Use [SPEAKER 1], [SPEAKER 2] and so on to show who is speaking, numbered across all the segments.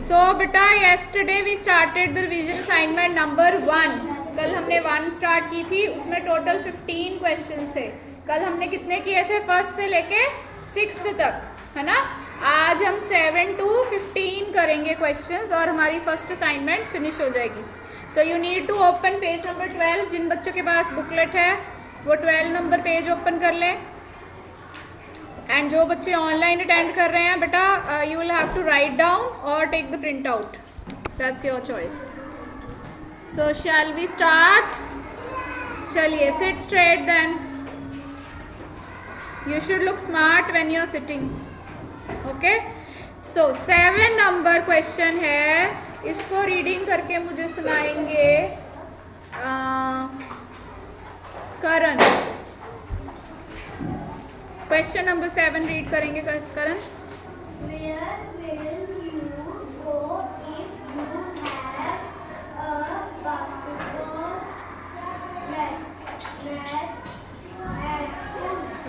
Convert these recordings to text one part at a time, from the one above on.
[SPEAKER 1] सो बेटा yesterday we started the revision assignment number 1. कल हमने 1 स्टार्ट की थी, उसमें टोटल 15 क्वेश्चंस थे. कल हमने कितने किए थे? फर्स्ट से लेके 6th तक, है ना. आज हम 7 to 15 करेंगे क्वेश्चंस और हमारी फर्स्ट असाइनमेंट फिनिश हो जाएगी. So you need to open page number 12. जिन बच्चों के पास बुकलेट है वो 12 नंबर पेज ओपन कर लें. एंड जो बच्चे ऑनलाइन अटेंड कर रहे हैं बेटा, you will have to write down और take the print out. That's your choice. So shall we start? चलिए, sit straight then. You should look smart when you are sitting. Okay. So 7 number question है, इसको reading करके मुझे सुनाएंगे करण. Question number 7 read करेंगे Karan.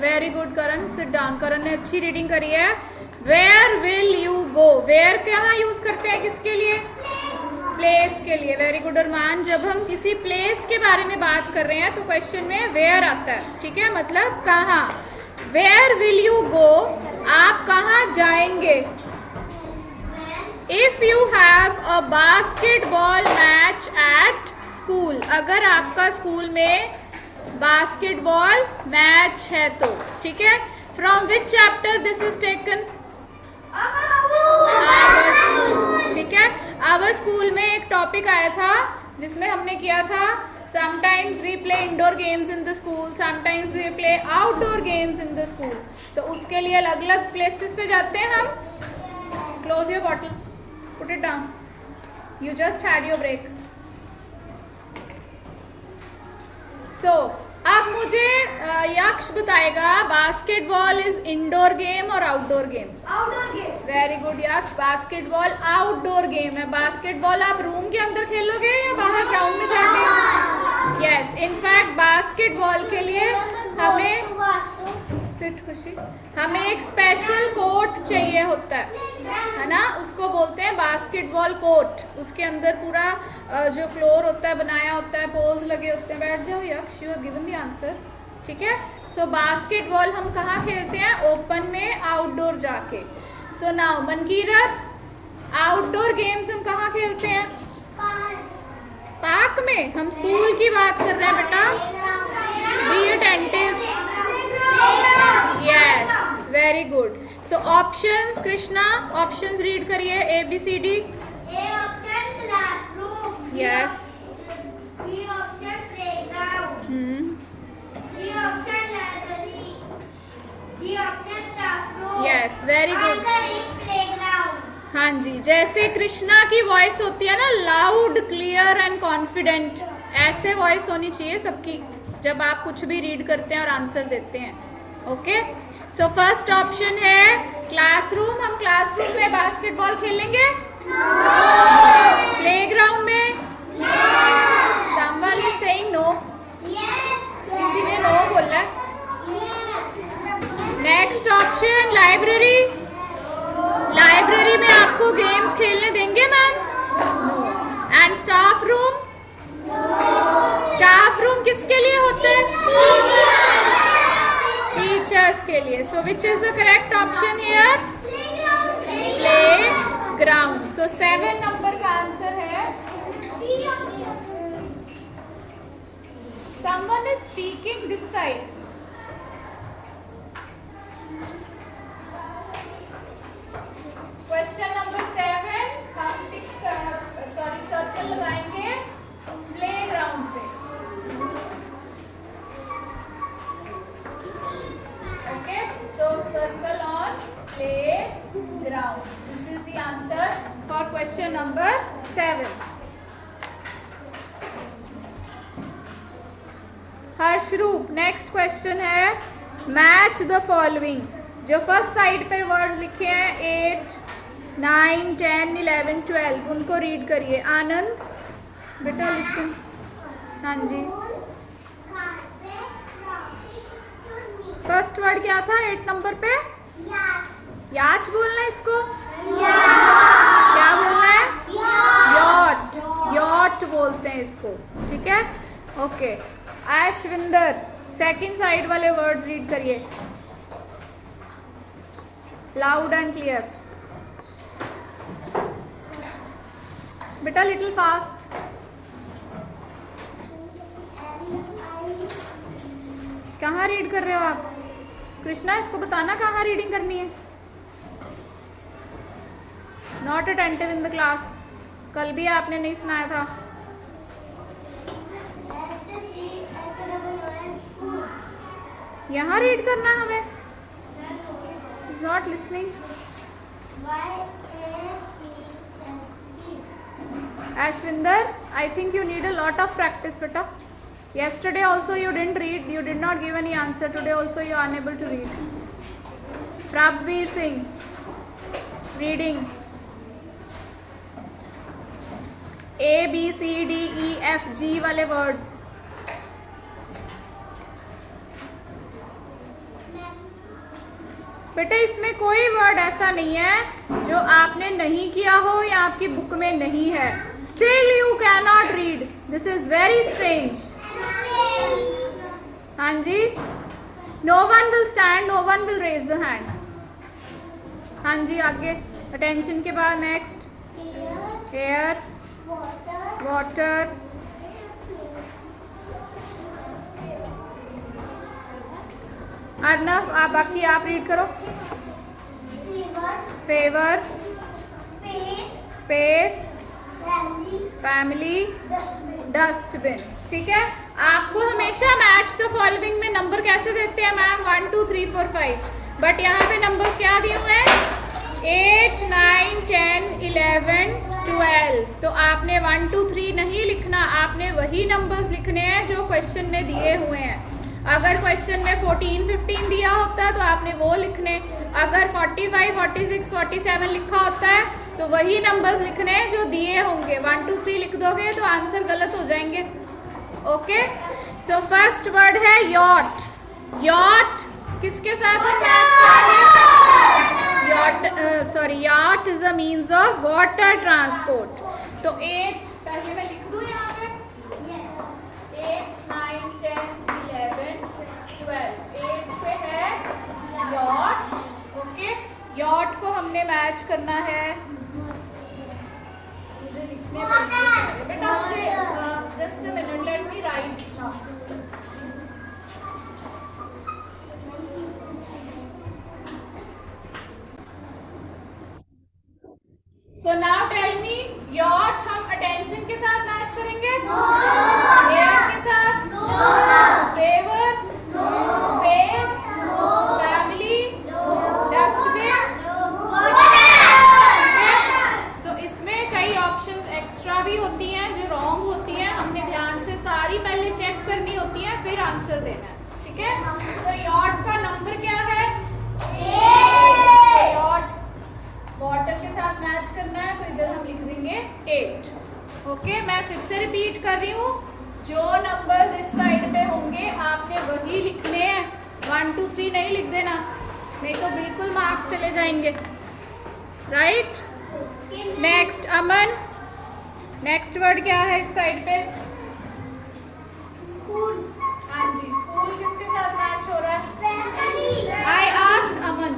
[SPEAKER 1] Very good Karan, sit down. Karan ने अच्छी reading करी है. Where will you go. Where कहाँ यूज करते हैं, किसके लिए? प्लेस के लिए. Very good Arman. जब हम किसी प्लेस के बारे में बात कर रहे हैं तो क्वेश्चन में वेयर आता है, ठीक है, मतलब कहाँ. वेयर विल यू गो, आप कहाँ जाएंगे. If you have a basketball match at school, अगर आपका स्कूल में बास्केटबॉल मैच है तो, ठीक है. From which chapter this is taken? Our school, ठीक है. आवर स्कूल में एक टॉपिक आया था जिसमें हमने किया था sometimes we play indoor games in the school, sometimes we play outdoor games in the school. तो उसके लिए अलग अलग प्लेसेस पे जाते हैं हम. Close your bottle, put it down. You just had your break. So अब मुझे यक्ष बताएगा बास्केटबॉल इज इंडोर गेम और outdoor game. Outdoor game. Very good यक्ष. बास्केटबॉल आउटडोर गेम है. बास्केटबॉल आप रूम के अंदर खेलोगे या बाहर ग्राउंड में जाके? यस. इनफैक्ट बास्केटबॉल के लिए हमें एक स्पेशल कोर्ट चाहिए होता है ना, उसको बोलते हैं बास्केटबॉल कोर्ट. उसके अंदर पूरा जो फ्लोर होता है बनाया होता है, पोल्स लगे होते हैं. बैठ जाओ यक्ष, you have given the answer, ठीक है. सो बास्केटबॉल हम कहाँ खेलते हैं? ओपन में, आउटडोर जाके. So now Mankirat, outdoor games हम कहाँ खेलते हैं? पार्क में. हम स्कूल की बात कर रहे हैं बेटा. Be attentive. Yes, very good. So options Krishna, options read करिए. ABCD.
[SPEAKER 2] A option classroom.
[SPEAKER 1] Yes.
[SPEAKER 2] B option playground. C option library. D option staff room.
[SPEAKER 1] Yes, very good.
[SPEAKER 2] Answer is playground.
[SPEAKER 1] हाँ जी, जैसे कृष्णा की वॉइस होती है ना, loud, clear and confident, ऐसे voice होनी चाहिए सबकी जब आप कुछ भी रीड करते हैं और आंसर देते हैं. ओके. सो फर्स्ट ऑप्शन है क्लासरूम. हम क्लासरूम में बास्केटबॉल खेलेंगे? प्लेग्राउंड में? Someone is saying no. किसी ने नो बोला. Next option library. लाइब्रेरी में आपको गेम्स खेलने देंगे ma'am? And staff room? Staff room किसके लिए होते हैं? टीचर्स के लिए. So which is the correct option here? Playground. So 7 number का आंसर है. Someone is speaking this side. Question number 7 हम सर्कल लगाएंगे प्लेग्राउंड पे. Okay. So circle on playground. This is the answer for question number 7. Harshroop, next question है match the following. जो first side पे words लिखे हैं 8, 9, 10, 11, 12, उनको रीड करिए. आनंद बेटा लिसन. हाँ जी. फर्स्ट वर्ड क्या था 8 नंबर पे? याच बोलना है इसको. क्या बोलना है? इसको, ठीक है। ओके, ऐशविंदर सेकंड साइड वाले वर्ड्स रीड करिए लाउड एंड क्लियर। बेटा लिटिल फास्ट। कहाँ रीड कर रहे हो आप? कृष्णा इसको बताना कहाँ रीडिंग करनी है। Not attentive in the class, कल भी आपने नहीं सुनाया था। यहाँ रीड करना है हमें। Is not listening. Ashwinder, I think you need a lot of practice, beta. Yesterday also you didn't read, you did not give any answer. Today also you are unable to read. Prabhveer Singh, reading. A, B, C, D, E, F, G वाले words. बेटा इसमें कोई word ऐसा नहीं है जो आपने नहीं किया हो या आपकी बुक में नहीं है। Still you can not read, this is very strange. हाँ जी, no one will stand, no one will raise the hand. हाँ जी आगे, अटेंशन के बाद नेक्स्ट, एयर, वाटर, अर्नव आप बाकी आप रीड करो। फेवर, स्पेस, फैमिली, डस्टबिन, ठीक है। आपको हमेशा मैच द फॉलोइंग में नंबर कैसे देते हैं मैम? 1 2 3 4 5, बट यहाँ पे नंबर्स क्या दिए हुए हैं? 8 9 10 11 12। तो आपने 1 2 3 नहीं लिखना, आपने वही नंबर्स लिखने हैं जो क्वेश्चन में दिए हुए हैं। अगर क्वेश्चन में 14 15 दिया होता है तो आपने वो लिखने, अगर 45 46 47 लिखा होता है तो वही नंबर्स लिखने हैं जो दिए होंगे। 1 2 3 लिख दोगे तो आंसर गलत हो जाएंगे। ओके, सो फर्स्ट वर्ड है यॉट। यॉट किसके साथ हम मैच करेंगे? Yacht, sorry, yacht is a means of water transport. तो 8 पहले मैं लिख दूं यहाँ पे, 8 9 10 11 12। 8 पे है यॉट। ओके, यॉट को हमने मैच करना है। मुझे लिखने पड़ेंगे बेटा, मुझे just a minute, let me right now. So now tell me, yacht हम attention के साथ मैच करेंगे? Air के साथ? Favor? Space? Family? Dustbin? So इसमें कई options extra भी होती हैं जो wrong होती हैं, हमने ध्यान से सारी पहले चेक करनी होती है फिर आंसर देना है, ठीक है। तो yacht का नंबर क्या है? 8। yacht वाटर के साथ मैच करना है तो इधर हम लिख देंगे 8। ओके, मैं फिर से रिपीट कर रही हूँ, जो नंबर्स इस साइड पे होंगे आपने वही लिखने हैं। 1 2 3 नहीं लिख देना, नहीं तो बिल्कुल मार्क्स चले जाएंगे। राइट, नेक्स्ट अमन, नेक्स्ट वर्ड क्या है इस साइड पे? स्कूल। हाँ जी, स्कूल किसके साथ मैच हो रहा है? आई आस्क्ड अमन,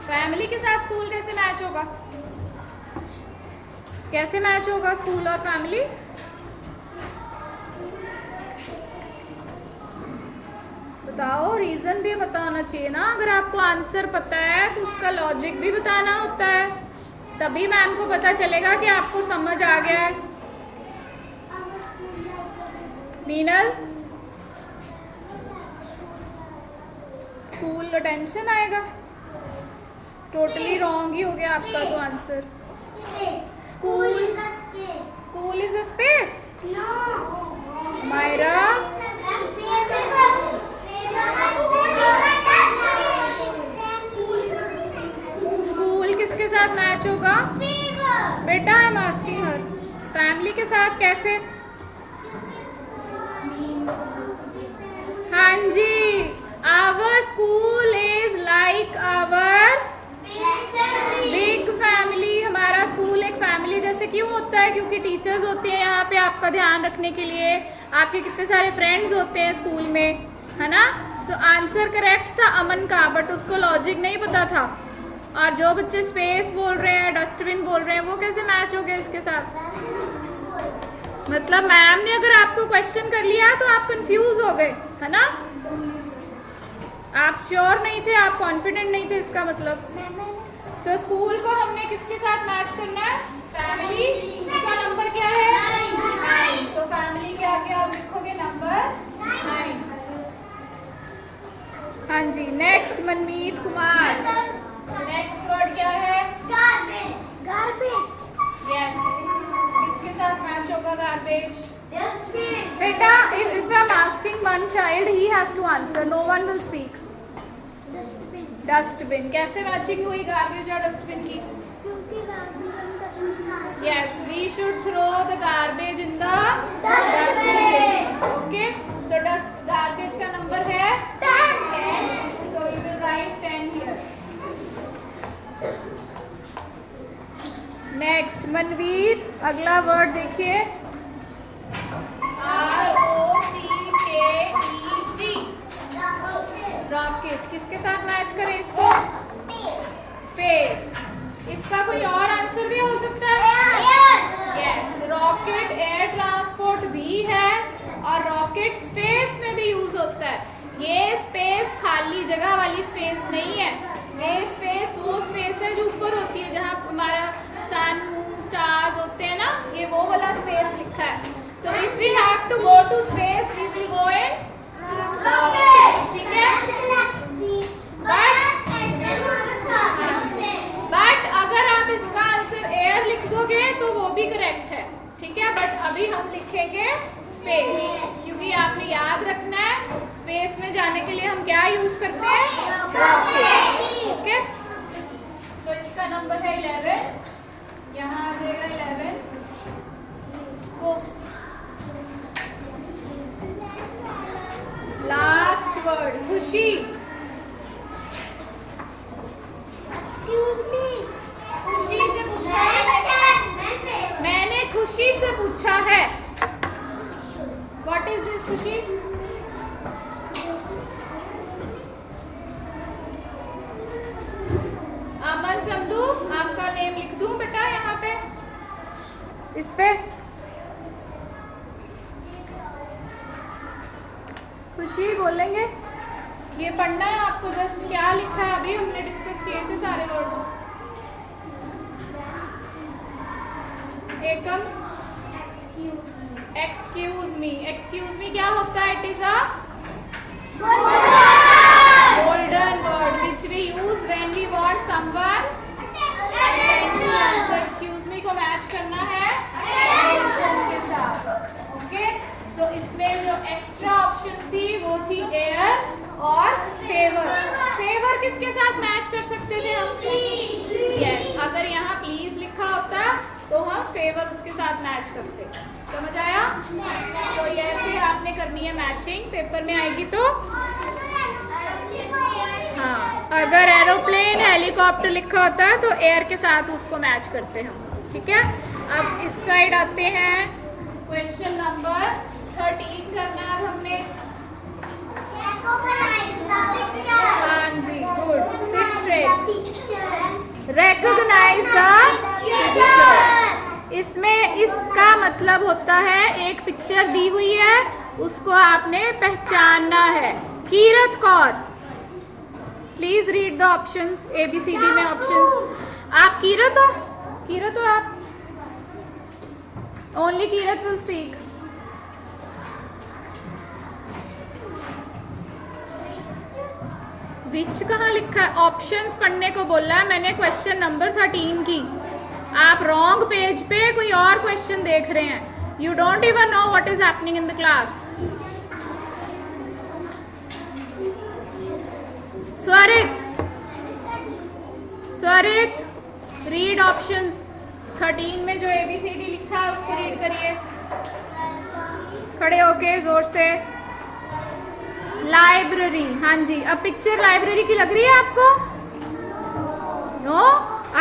[SPEAKER 1] फैमिली के साथ स्कूल कैसे मैच होगा? कैसे मैच होगा स्कूल और फैमिली? बताओ, रीजन भी बताना चाहिए ना। अगर आपको आंसर पता है तो उसका लॉजिक भी बताना होता है, तभी मैम को पता चलेगा कि आपको समझ आ गया है। मीनल, स्कूल अटेंशन आएगा, टोटली रॉन्ग ही हो गया आपका तो answer. School, school is a space. Myra, school किसके साथ मैच होगा? बेटा I am asking her, family के साथ कैसे? हाँ जी, our school is like our big family. हमारा स्कूल एक फैमिली जैसे क्यों होता है? क्योंकि टीचर्स होते हैं यहाँ पे आपका ध्यान रखने के लिए, आपके कितने सारे फ्रेंड्स होते हैं स्कूल में, है ना। सो आंसर करेक्ट था अमन का, बट उसको लॉजिक नहीं पता था। और जो बच्चे स्पेस बोल रहे हैं, डस्टबिन बोल रहे हैं, वो कैसे मैच हो गए इसके साथ? मतलब मैम ने अगर आपको क्वेश्चन कर लिया तो आप कंफ्यूज हो गए, है ना। आप श्योर नहीं थे, आप कॉन्फिडेंट नहीं थे, इसका मतलब। सो स्कूल को हमने किसके साथ मैच करना है? फैमिली का नंबर क्या है? 9। सो फैमिली के आगे आप लिखोगे नंबर 9। हाँ जी, नेक्स्ट मनमीत कुमार। नेक्स्ट वर्ड क्या है?
[SPEAKER 2] Garbage. Garbage.
[SPEAKER 1] यस, किसके साथ मैच होगा गार्बेज?
[SPEAKER 2] Dustbin.
[SPEAKER 1] बेटा, if I am asking one child, he has to answer. No one will speak.
[SPEAKER 2] Dustbin.
[SPEAKER 1] Dustbin. कैसे मैचिंग हुई गार्बेज और डस्टबिन की?
[SPEAKER 2] क्योंकि garbage हम dustbin का है।
[SPEAKER 1] Yes, we should throw the garbage in the
[SPEAKER 2] Dustbin.
[SPEAKER 1] Okay, so garbage का नंबर है 10. So you will write 10 here. Next Manveer, अगला वर्ड देखिए, ROCKET, रॉकेट। किसके साथ मैच करें इसको? स्पेस। इसका कोई और आंसर भी हो सकता है? यस, रॉकेट एयर ट्रांसपोर्ट भी है और रॉकेट स्पेस में भी यूज होता है। ये स्पेस खाली जगह वाली स्पेस नहीं है, ये स्पेस वो स्पेस है जो ऊपर होती है, जहाँ हमारा सन, मून, स्टार्स होते हैं ना, ये वो वाला स्पेस लिखा है। तो if we have to go to space we will go in rocket, ठीक है। बट अगर आप इसका आंसर एयर लिख दोगे तो वो भी करेक्ट है, ठीक है। बट अभी हम लिखेंगे स्पेस, क्योंकि आपने याद रखना है स्पेस में जाने के लिए हम क्या यूज करते हैं? Rocket, okay. सो इसका नंबर है 11, यहाँ आ जाएगा 11 को। लास्ट वर्ड खुशी। खुशी से पूछा है, मैंने खुशी से पूछा है। व्हाट इज दिस खुशी? अमन संधू, आपका नेम लिख दूं बेटा यहाँ पे, इस पे? खुशी बोलेंगे? ये पढ़ना है आपको, जस्ट क्या लिखा है अभी हमने डिस्कस किए थे सारे वर्ड्स। एकम, एक्सक्यूज मी। एक्सक्यूज मी क्या होता है? It is a golden word which we use when we want someone's attention. तो excuse me को मैच करना है attention के साथ, ओके। सो इसमें जो एक्स्ट्रा ऑप्शंस थी वो थी एयर और फेवर। फेवर किसके साथ मैच कर सकते थे हम? यस, अगर यहाँ प्लीज लिखा होता तो हम फेवर उसके साथ मैच करते। समझ आया? तो ऐसे आपने करनी है मैचिंग, पेपर में आएगी तो। हाँ, अगर एरोप्लेन, हेलीकॉप्टर लिखा होता है तो एयर के साथ उसको मैच करते हैं हम, ठीक है। अब इस साइड आते हैं, क्वेश्चन नंबर 13 करना है अब हमने। हाँ जी, good, sit straight. Recognise the picture. इसमें इसका मतलब होता है एक पिक्चर दी हुई है, उसको आपने पहचानना है। Kirat Kaur, please read the options, ABCD में ऑप्शंस। आप कीरत हो? कीरत हो आप? Only Kirat will speak. Which कहाँ लिखा है? ऑप्शंस पढ़ने को बोला है मैंने क्वेश्चन नंबर 13 की। आप रॉन्ग पेज पे कोई और क्वेश्चन देख रहे हैं। You don't even know what is happening in the class. Swarit, Swarit, read options. 13 में जो ABCD लिखा है उसको रीड करिए खड़े होके जोर से। लाइब्रेरी, हाँ जी। अब पिक्चर लाइब्रेरी की लग रही है आपको? नो?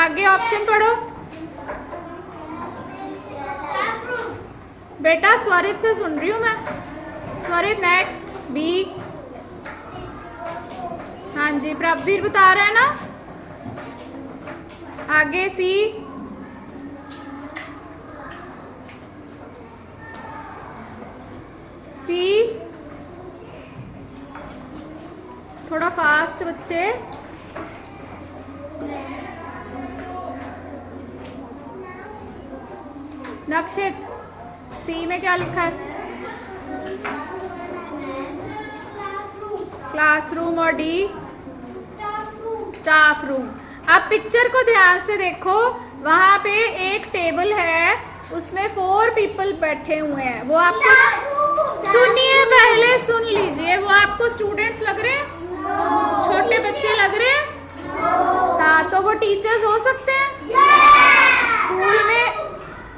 [SPEAKER 1] आगे ऑप्शन पढ़ो। बेटा स्वरित से सुन रही हूँ मैं। स्वरित नेक्स्ट बी। हाँ जी प्रभवीर बता रहे हैं ना। आगे सी। सी थोड़ा फास्ट बच्चे। नक्षित सी में क्या लिखा है? क्लासरूम और डी स्टाफ रूम। अब पिक्चर को ध्यान से देखो, वहां पे एक टेबल है, उसमें 4 पीपल बैठे हुए हैं। वो आपको सुनिए, पहले सुन लीजिए। वो आपको स्टूडेंट्स लग रहे हैं? छोटे बच्चे लग रहे हैं? हाँ, तो वो टीचर्स हो सकते हैं।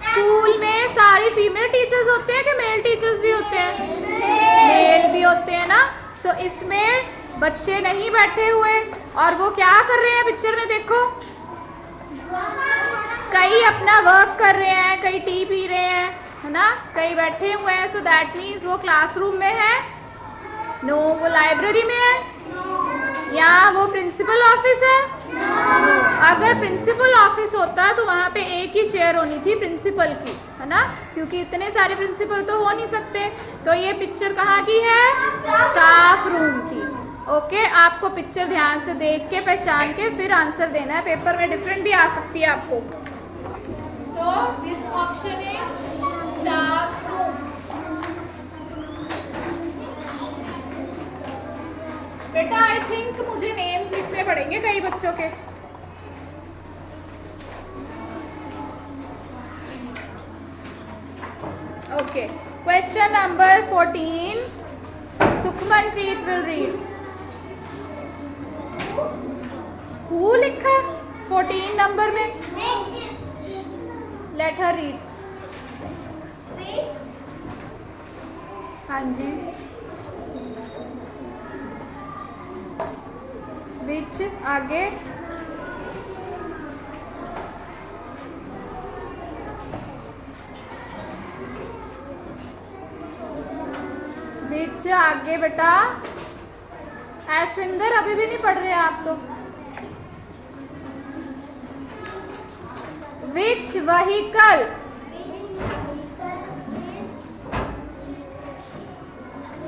[SPEAKER 1] स्कूल में सारी फीमेल टीचर्स होते हैं कि मेल टीचर्स भी होते हैं? मेल भी होते हैं ना। सो इसमें बच्चे नहीं बैठे हुए, और वो क्या कर रहे हैं पिक्चर में देखो। कई अपना वर्क कर रहे हैं, कई टी पी रहे हैं, है ना, कई बैठे हुए हैं। सो दैट मीन्स वो क्लासरूम में है? नो। वो लाइब्रेरी में है? या वो प्रिंसिपल ऑफिस है? अगर प्रिंसिपल ऑफिस होता तो वहाँ पे एक ही चेयर होनी थी प्रिंसिपल की, है ना, क्योंकि इतने सारे प्रिंसिपल तो हो नहीं सकते। तो ये पिक्चर कहाँ की है? स्टाफ रूम की। ओके, आपको पिक्चर ध्यान से देख के पहचान के फिर आंसर देना है। पेपर में डिफरेंट भी आ सकती है आपको। So this option is staff room. बेटा आई थिंक मुझे नेम्स लिखने पड़ेंगे कई बच्चों के। Okay, question number 14 Sukhmanpreet will read. Who लिखा है 14 नंबर में? Let her read. हाँ जी। विच आगे। विच आगे बेटा। ऐश्विंदर अभी भी नहीं पढ़ रहे आप तो। Which vehicle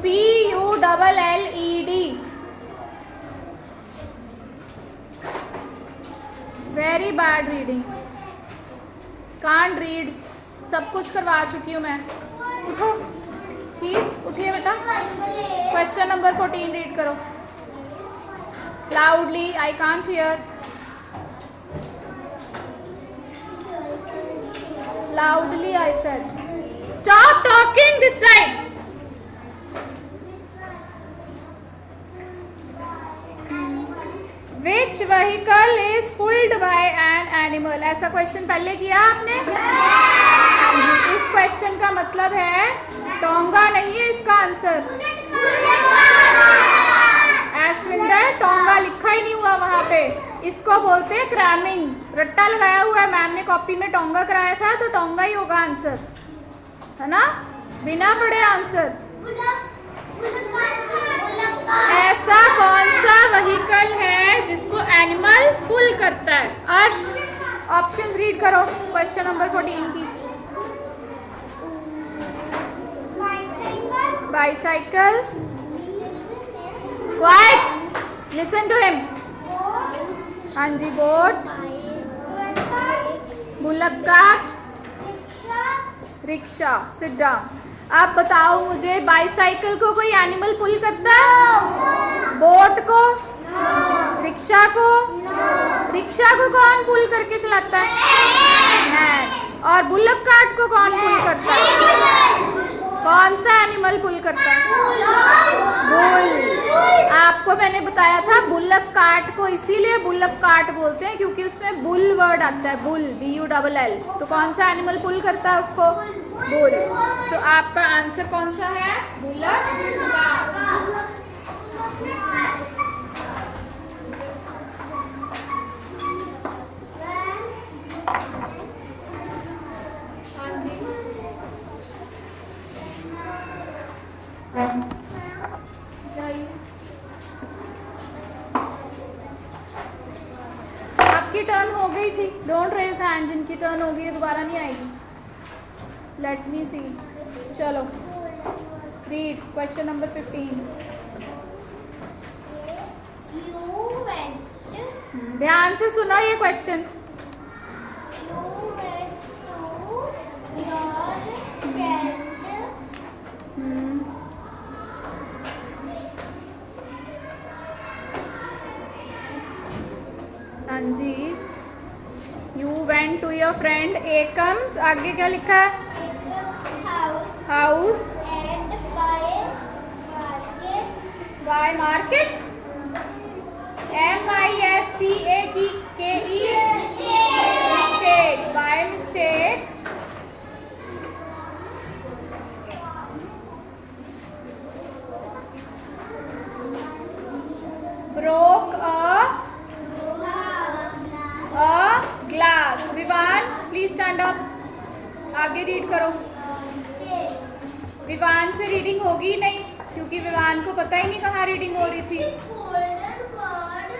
[SPEAKER 1] PULLED। Very bad reading, can't read. सब कुछ करवा चुकी हूँ मैं। उठो, ठीक, उठिए बेटा। क्वेश्चन नंबर 14 रीड करो loudly. I can't hear. Loudly I said. Stop talking this side. Which vehicle is pulled by an animal? ऐसा क्वेश्चन पहले किया आपने? हाँ जी। इस क्वेश्चन का मतलब है टोंगा नहीं है इसका आंसर। ऐश्विंदर टोंगा लिखा ही नहीं हुआ वहाँ पे। इसको बोलते हैं क्रैमिंग। रट्टा लगाया हुआ है। मैम ने कॉपी में टोंगा कराया था तो टोंगा ही होगा आंसर, है ना, बिना पढ़े आंसर। ऐसा कौन सा व्हीकल है जिसको एनिमल पुल करता है? अर्श, ऑप्शंस रीड करो क्वेश्चन नंबर 14 की। Bicycle. Quiet, listen to him. हाँ जी। Boat, bullock cart, rickshaw. Sit down. आप बताओ मुझे, बाइसाइकिल को कोई एनिमल पुल करता है? बोट को? रिक्शा को? रिक्शा को कौन पुल करके चलाता है? और बुलक कार्ट को कौन पुल करता है? कौन सा एनिमल पुल करता है? बुल। आपको मैंने बताया था बुलक कार्ट को इसीलिए बुलक कार्ट बोलते हैं क्योंकि उसमें बुल वर्ड आता है। Bull, BULL। तो कौन सा एनिमल पुल करता है उसको? बुल। सो आपका आंसर कौन सा है? Bullock cart. आपकी टर्न हो गई थी, डोंट रेज हैंड, जिनकी टर्न हो गई है दोबारा नहीं आएगी। लेट मी सी, चलो read question number 15।
[SPEAKER 2] You went.
[SPEAKER 1] ध्यान से सुनो ये क्वेश्चन।
[SPEAKER 2] You went to your friend.
[SPEAKER 1] हाँ जी, you went to your friend एकम्स, आगे क्या लिखा है?
[SPEAKER 2] House
[SPEAKER 1] house
[SPEAKER 2] and buy market.
[SPEAKER 1] Buy market, MISTAKE, mistake, by mistake broke a glass. Vivaan please stand up, आगे रीड करो। विवान से रीडिंग होगी ही नहीं, क्योंकि विवान को पता ही नहीं कहाँ रीडिंग हो रही थी।
[SPEAKER 2] Golden word.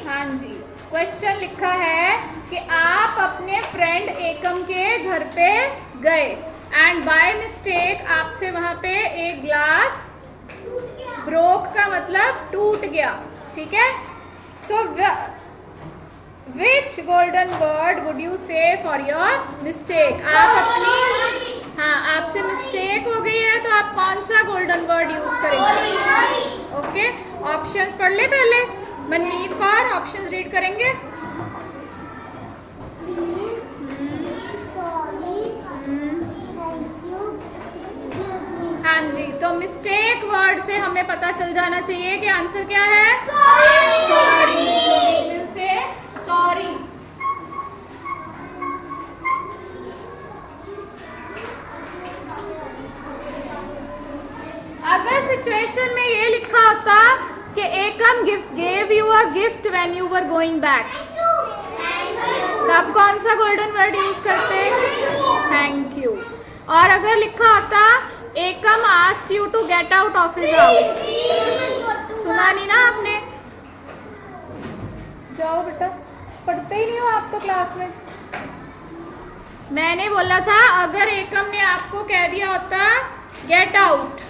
[SPEAKER 1] हाँ जी, क्वेश्चन लिखा है कि आप अपने फ्रेंड एकम के घर पे गए एंड बाय मिस्टेक आपसे वहां पे एक ग्लास ब्रोक का मतलब टूट गया, ठीक है। सो विच गोल्डन वर्ड वुड यू से फॉर योर मिस्टेक? आप अपनी, हाँ, आपसे मिस्टेक हो गई है तो आप कौन सा गोल्डन वर्ड यूज करेंगे? ओके, ऑप्शंस पढ़ ले पहले। मनमीत कौर ऑप्शंस रीड करेंगे। हाँ जी, तो मिस्टेक वर्ड से हमें पता चल जाना चाहिए कि आंसर क्या है? सॉरी। से सॉरी। अगर सिचुएशन में ये लिखा होता कि Ekam gift gave you a gift when you were going back, तो आप कौन सा गोल्डन वर्ड यूज करते? Thank you. और अगर लिखा होता Ekam asked you to get out of his house, सुना नहीं ना आपने? जाओ बेटा, पढ़ते ही नहीं हो आप तो क्लास में। मैंने बोला था अगर एकम ने आपको कह दिया होता गेट आउट,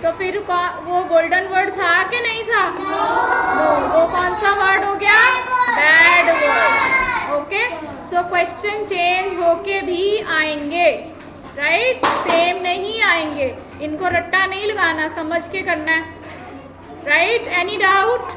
[SPEAKER 1] तो फिर वो गोल्डन वर्ड था कि नहीं था? नो। वो कौन सा वर्ड हो गया? Bad word. Okay, so question change होके भी आएंगे, राइट? सेम नहीं आएंगे, इनको रट्टा नहीं लगाना, समझ के करना है, राइट? Any doubt?